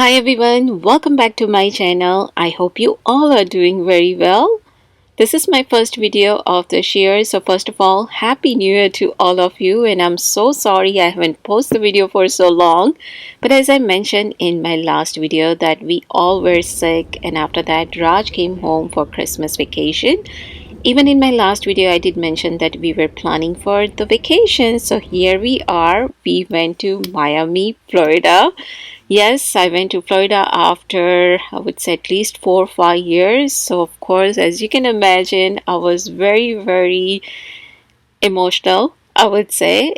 Hi everyone, welcome back to my channel. I hope you all are doing very well. This is my first video of this year, so first of all, Happy New Year to all of you, and I'm so sorry I haven't posted the video for so long. But as I mentioned in my last video that we all were sick, and after that Raj came home for Christmas vacation. Even in my last video, I did mention that we were planning for the vacation. So here we are. We went to Miami, Florida. Yes, I went to Florida after, I would say, at least 4 or 5 years. So, of course, as you can imagine, I was very, very emotional, I would say.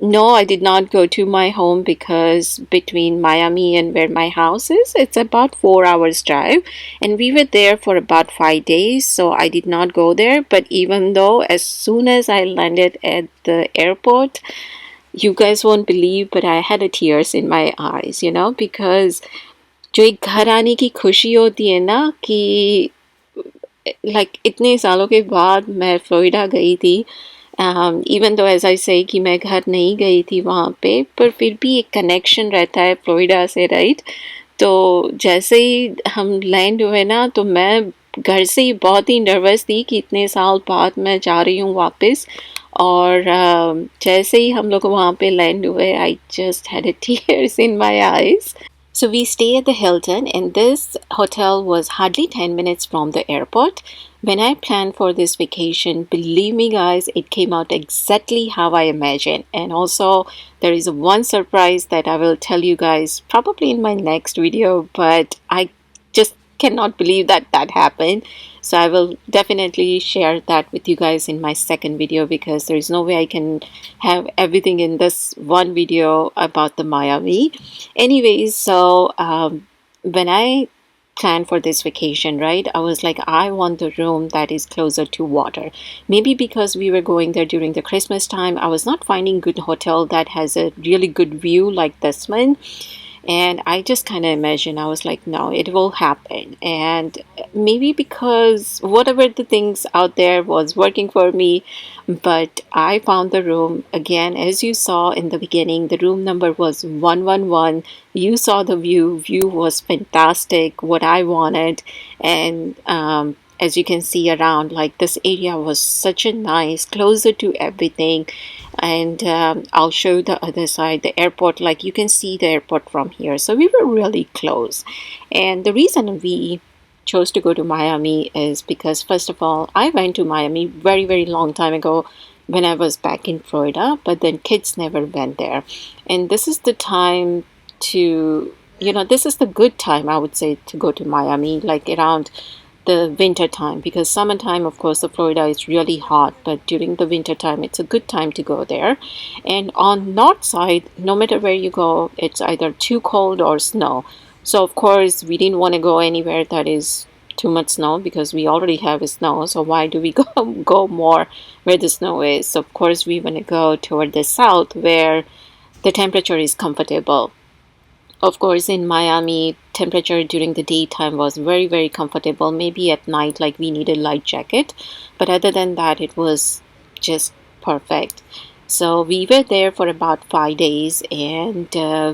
No, I did not go to my home because between Miami and where my house is, it's about 4 hours drive. And we were there for about 5 days, so I did not go there. But even though, as soon as I landed at the airport, you guys won't believe, but I had a tears in my eyes, because जो एक घर आने की खुशी होती है ना कि इतने सालों के बाद मैं फ्लोरिडा गई थी. इवन दो एज आई से कि मैं घर नहीं गई थी वहाँ पे, पर फिर भी एक कनेक्शन रहता है फ्लोरिडा से, राइट. तो जैसे ही हम लैंड हुए ना, तो मैं घर से ही बहुत ही नर्वस थी कि इतने साल बाद मैं जा रही हूँ वापस. और जैसे ही हम लोग वहाँ पे लैंड हुए, I just had a tears in my eyes. So we stay at the Hilton, and this hotel was hardly 10 minutes from the airport. When I planned for this vacation, believe me guys, it came out exactly how I imagined. And also there is one surprise that I will tell you guys probably in my next video, but I just cannot believe that that happened. So I will definitely share that with you guys in my second video, because there is no way I can have everything in this one video about the Miami. Anyways, so when I planned for this vacation, right, I was like, I want the room that is closer to water. Maybe because we were going there during the Christmas time, I was not finding good hotel that has a really good view like this one. And I just kind of imagined, I was like, no, it will happen. And maybe because whatever the things out there was working for me, but I found the room again. As you saw in the beginning, the room number was 111. You saw the view was fantastic, what I wanted. And as you can see around, like, this area was such a nice, closer to everything. And I'll show the other side, the airport. Like, you can see the airport from here, so we were really close. And the reason we chose to go to Miami is because, first of all, I went to Miami very, very long time ago when I was back in Florida, but then kids never went there. And this is the time to, this is the good time, I would say, to go to Miami, like around the winter time, because summertime, of course, the Florida is really hot, but during the winter time it's a good time to go there. And on north side, no matter where you go, it's either too cold or snow. So of course we didn't want to go anywhere that is too much snow, because we already have snow, so why do we go more where the snow is? So of course we want to go toward the south where the temperature is comfortable. Of course, in Miami, temperature during the daytime was very, very comfortable. Maybe at night, like, we needed light jacket. But other than that, it was just perfect. So we were there for about 5 days, and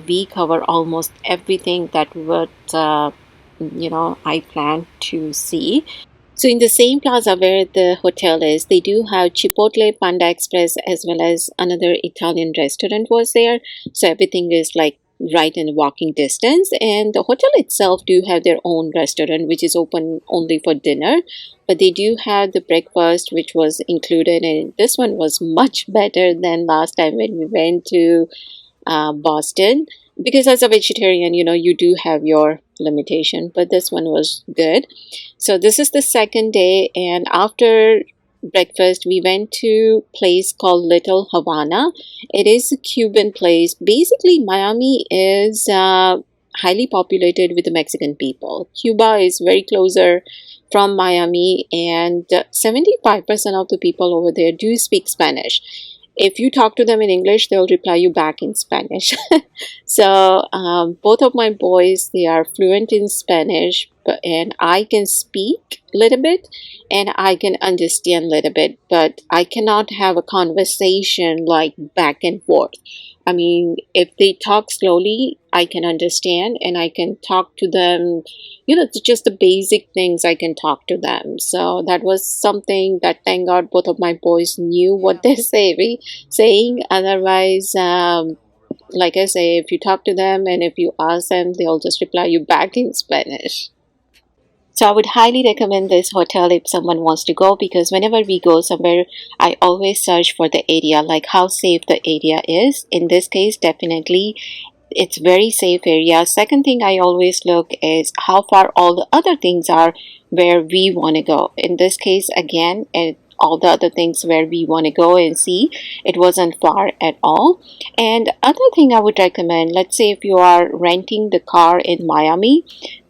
we cover almost everything that what, I planned to see. So in the same plaza where the hotel is, they do have Chipotle, Panda Express, as well as another Italian restaurant was there. So everything is like right in walking distance. And the hotel itself do have their own restaurant, which is open only for dinner. But they do have the breakfast, which was included. And this one was much better than last time when we went to Boston, because as a vegetarian, you do have your limitation, but this one was good. So this is the second day, and after breakfast we went to place called Little Havana. It is a Cuban place. Basically, Miami is highly populated with the Mexican people. Cuba is very closer from Miami, and 75% of the people over there do speak Spanish. If you talk to them in English, they'll reply you back in Spanish. So both of my boys, they are fluent in Spanish, and I can speak a little bit and I can understand a little bit, but I cannot have a conversation like back and forth. I mean, if they talk slowly, I can understand and I can talk to them. It's just the basic things I can talk to them. So that was something that, thank God, both of my boys knew what they're saying. Otherwise, like I say, if you talk to them and if you ask them, they'll just reply you back in Spanish. So I would highly recommend this hotel if someone wants to go, because whenever we go somewhere, I always search for the area, like how safe the area is. In this case, definitely it's very safe area. Second thing I always look is how far all the other things are where we want to go. In this case, again, all the other things where we want to go and see, it wasn't far at all. And other thing I would recommend, let's say if you are renting the car in Miami,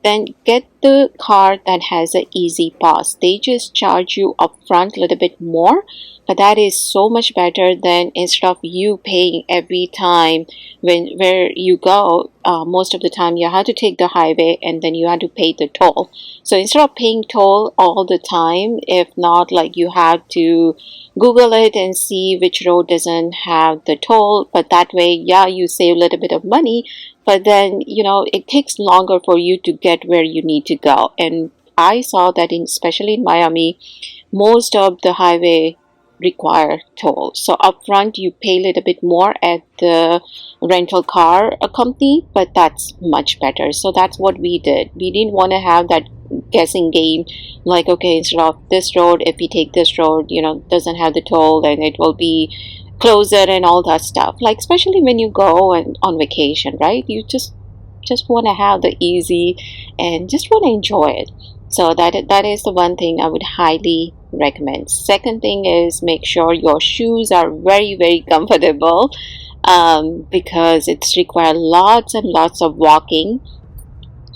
then get the car that has an easy pass. They just charge you upfront a little bit more, but that is so much better than instead of you paying every time where you go. Most of the time you have to take the highway and then you have to pay the toll. So instead of paying toll all the time, if not, like, you have to Google it and see which road doesn't have the toll. But that way, yeah, you save a little bit of money, but then it takes longer for you to get where you need to go. And I saw that especially in Miami, most of the highway require toll. So upfront you pay a little bit more at the rental car company, but that's much better. So that's what we did. We didn't want to have that guessing game, like, okay, instead of this road, if we take this road, doesn't have the toll, then it will be closer and all that stuff. Like, especially when you go and on vacation, right? You just want to have the easy and just want to enjoy it. So that is the one thing I would highly recommend. Second thing is, make sure your shoes are very, very comfortable, because it's require lots and lots of walking,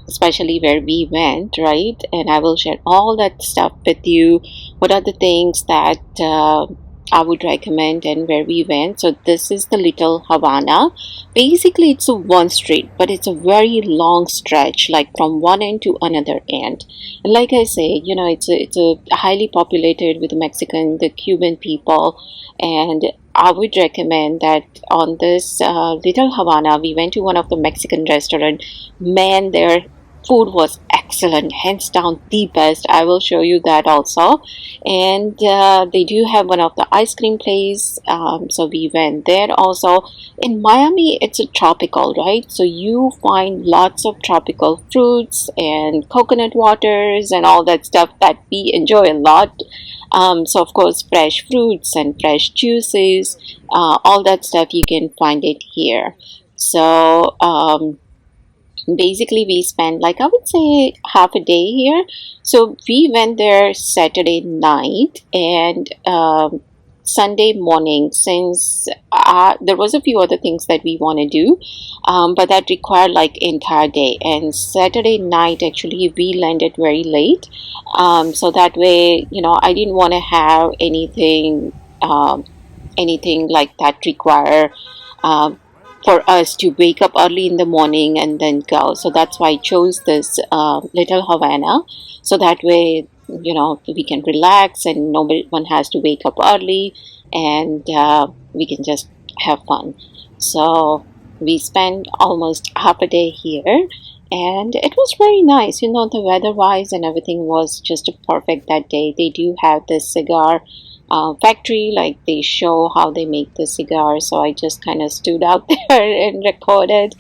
especially where we went, right? And I will share all that stuff with you. What are the things that I would recommend and where we went. So this is the Little Havana. Basically, it's a one street, but it's a very long stretch, like from one end to another end. And like I say, it's a highly populated with the Mexican, the Cuban people, and I would recommend that on this Little Havana, we went to one of the Mexican restaurant. Man, their food was excellent, hands down the best. I will show you that also. And they do have one of the ice cream place, so we went there also. In Miami, it's a tropical, right? So you find lots of tropical fruits and coconut waters and all that stuff that we enjoy a lot. So of course, fresh fruits and fresh juices, all that stuff, you can find it here. So basically we spent, like, I would say half a day here. So we went there Saturday night and Sunday morning, since there was a few other things that we want to do, but that required like entire day. And Saturday night, actually, we landed very late, so that way, I didn't want to have anything like that require for us to wake up early in the morning and then go. So that's why I chose this Little Havana. So that way, we can relax and no one has to wake up early, and we can just have fun. So we spent almost half a day here, and it was very nice. The weather-wise and everything was just perfect that day. They do have this cigar factory, like they show how they make the cigars. So I just kind of stood out there and recorded,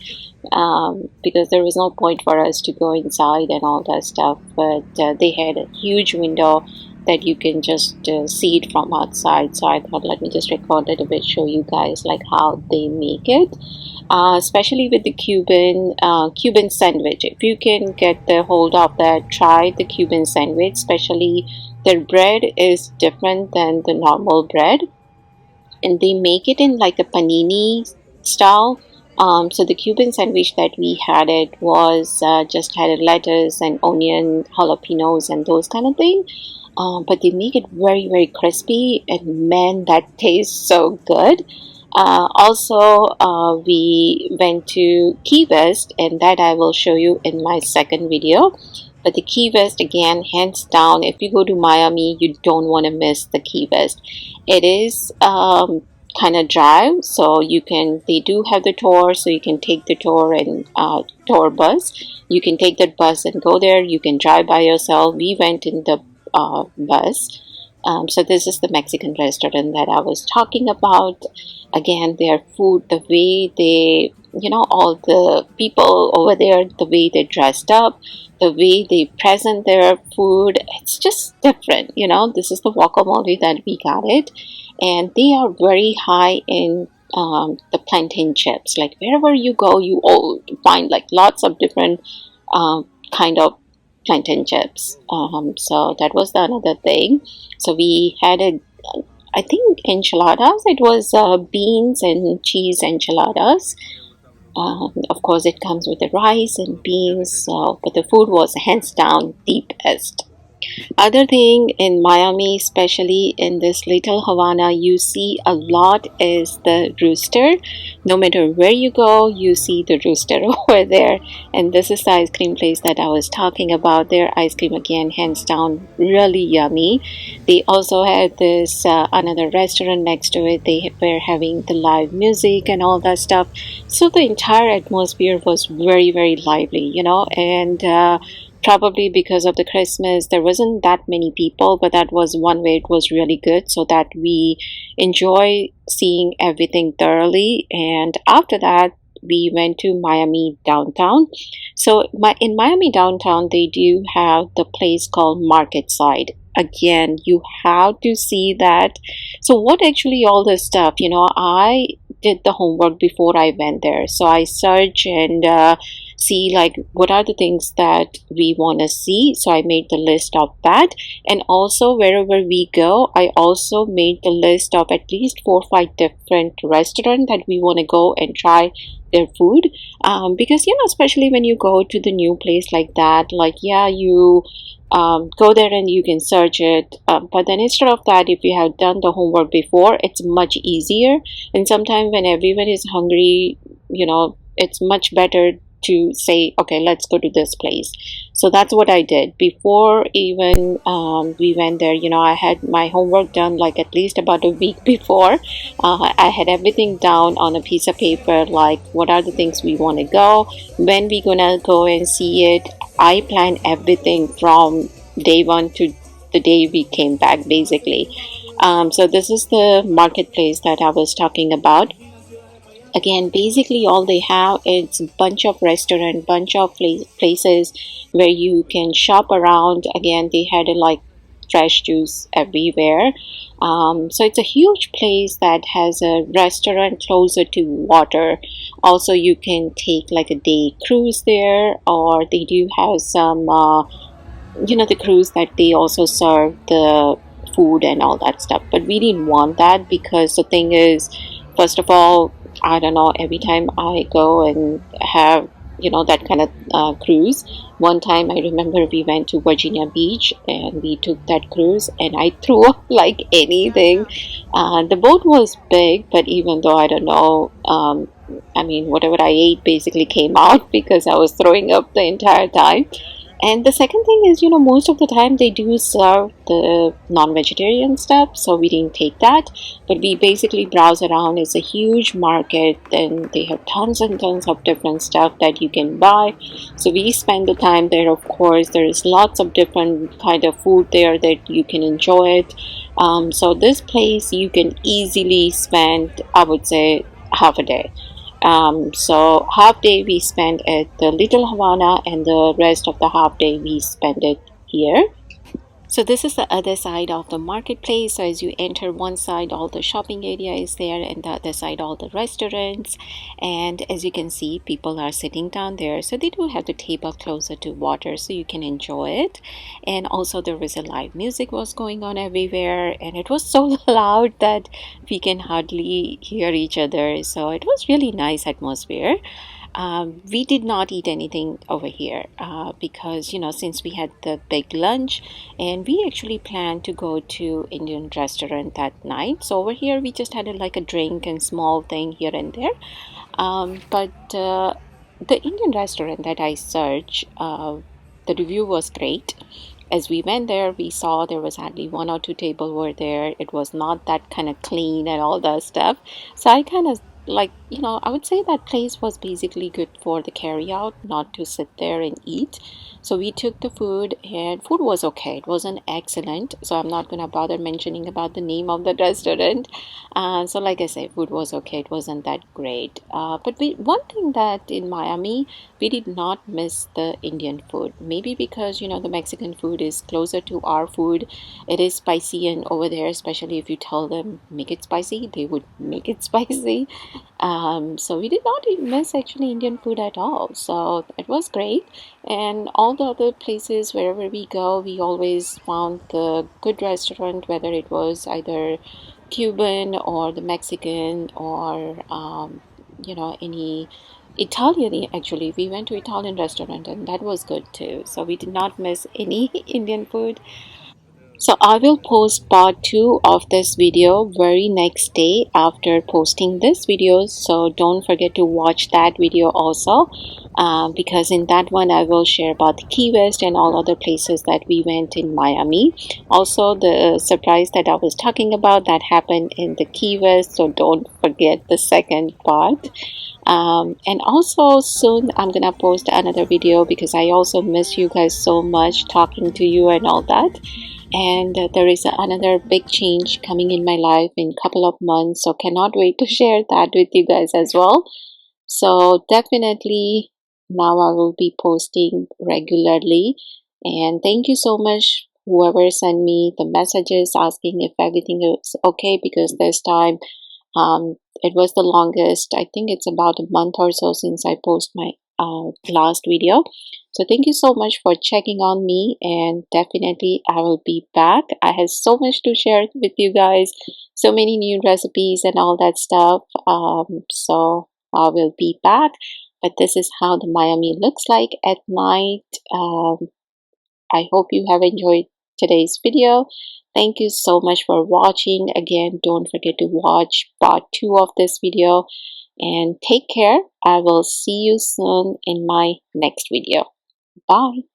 because there was no point for us to go inside and all that stuff. But they had a huge window that you can just see it from outside. So I thought, let me just record it a bit, show you guys like how they make it. Especially with the Cuban sandwich. If you can get the hold of that, try the Cuban sandwich. Especially their bread is different than the normal bread, and they make it in like a panini style. So the Cuban sandwich that we had, it was just had a lettuce and onion, jalapenos, and those kind of thing. But they make it very, very crispy, and man, that tastes so good. Also, we went to Key West, and that I will show you in my second video. But the Key West, again, hands down, if you go to Miami, you don't want to miss the Key West. It is kind of drive, so they do have the tour, so you can take the tour and tour bus. You can take that bus and go there. You can drive by yourself. We went in the bus. So this is the Mexican restaurant that I was talking about. Again, their food, the way they, all the people over there, the way they dressed up, the way they present their food, it's just different. This is the guacamole that we got it, and they are very high in the plantain chips. Like wherever you go, you all find like lots of different kind of plantain chips. So that was the another thing. So we had I think enchiladas. It was beans and cheese enchiladas. Of course, it comes with the rice and beans. So, but the food was hands down the best. Other thing in Miami, especially in this little Havana, you see a lot is the rooster. No matter where you go, you see the rooster over there. And this is the ice cream place that I was talking about. Their ice cream, again, hands down, really yummy. They also had this another restaurant next to it. They were having the live music and all that stuff. So the entire atmosphere was very, very lively, and probably because of the Christmas, there wasn't that many people, but that was one way it was really good, so that we enjoy seeing everything thoroughly. And after that, we went to Miami downtown. So in Miami downtown, they do have the place called Market Side. Again, you have to see that. So what actually all this stuff, I did the homework before I went there. So I search and see like what are the things that we want to see. So I made the list of that, and also wherever we go, I also made the list of at least 4 or 5 different restaurants that we want to go and try their food. Because especially when you go to the new place like that, like yeah, you go there and you can search it, but then instead of that, if you have done the homework before, it's much easier. And sometimes when everyone is hungry, it's much better to say, okay, let's go to this place. So that's what I did before even we went there. I had my homework done like at least about a week before. I had everything down on a piece of paper, like what are the things we want to go, when we gonna go and see it. I planned everything from day one to the day we came back, basically. So this is the marketplace that I was talking about. Again, basically all they have is a bunch of restaurant, bunch of places where you can shop around. Again, they had like fresh juice everywhere. So it's a huge place that has a restaurant closer to water. Also, you can take like a day cruise there, or they do have some the cruise that they also serve the food and all that stuff. But we didn't want that, because the thing is, first of all, I don't know, every time I go and have that kind of cruise. One time I remember we went to Virginia Beach and we took that cruise, and I threw up like anything. The boat was big, but even though I don't know, I mean, whatever I ate basically came out because I was throwing up the entire time. And the second thing is, most of the time they do serve the non-vegetarian stuff, so we didn't take that. But we basically browse around. It's a huge market, and they have tons and tons of different stuff that you can buy. So we spend the time there. Of course, there is lots of different kind of food there that you can enjoy it. So this place you can easily spend, I would say, half a day. So half day we spent at the Little Havana, and the rest of the half day we spent it here. So this is the other side of the marketplace. So as you enter one side, all the shopping area is there, and the other side, all the restaurants. And as you can see, people are sitting down there. So they do have the table closer to water, so you can enjoy it. And also there was a live music was going on everywhere, and it was so loud that we can hardly hear each other. So it was really nice atmosphere. We did not eat anything over here because since we had the big lunch, and we actually planned to go to Indian restaurant that night. So over here we just had like a drink and small thing here and there. But the Indian restaurant that I searched, the review was great. as we went there, we saw there was hardly one or two tables were there. It was not that kind of clean and all that stuff. So I kind of like, I would say that place was basically good for the carry out, not to sit there and eat. So we took the food, and food was okay. It wasn't excellent. So I'm not gonna bother mentioning about the name of the restaurant. So like I said, food was okay. It wasn't that great. But one thing that in Miami, we did not miss the Indian food. Maybe because, the Mexican food is closer to our food. It is spicy, and over there, especially if you tell them make it spicy, they would make it spicy. So we did not miss actually Indian food at all. So it was great. And all the other places, wherever we go, we always found the good restaurant, whether it was either Cuban or the Mexican or any Italian. Actually, we went to Italian restaurant, and that was good too. So we did not miss any Indian food. So I will post part 2 of this video very next day after posting this video. So don't forget to watch that video also, because in that one I will share about the Key West and all other places that we went in Miami. Also the surprise that I was talking about that happened in the Key West. So don't forget the second part. And also soon I'm gonna post another video because I also miss you guys so much, talking to you and all that. And there is another big change coming in my life in couple of months, so cannot wait to share that with you guys as well. So definitely now I will be posting regularly. And thank you so much whoever sent me the messages asking if everything is okay, because this time it was the longest. I think it's about a month or so since I post my last video. So thank you so much for checking on me, and definitely I will be back. I have so much to share with you guys, so many new recipes and all that stuff. So I will be back. But this is how the Miami looks like at night. I hope you have enjoyed today's video. Thank you so much for watching. Again, don't forget to watch part 2 of this video, and take care. I will see you soon in my next video. Bye.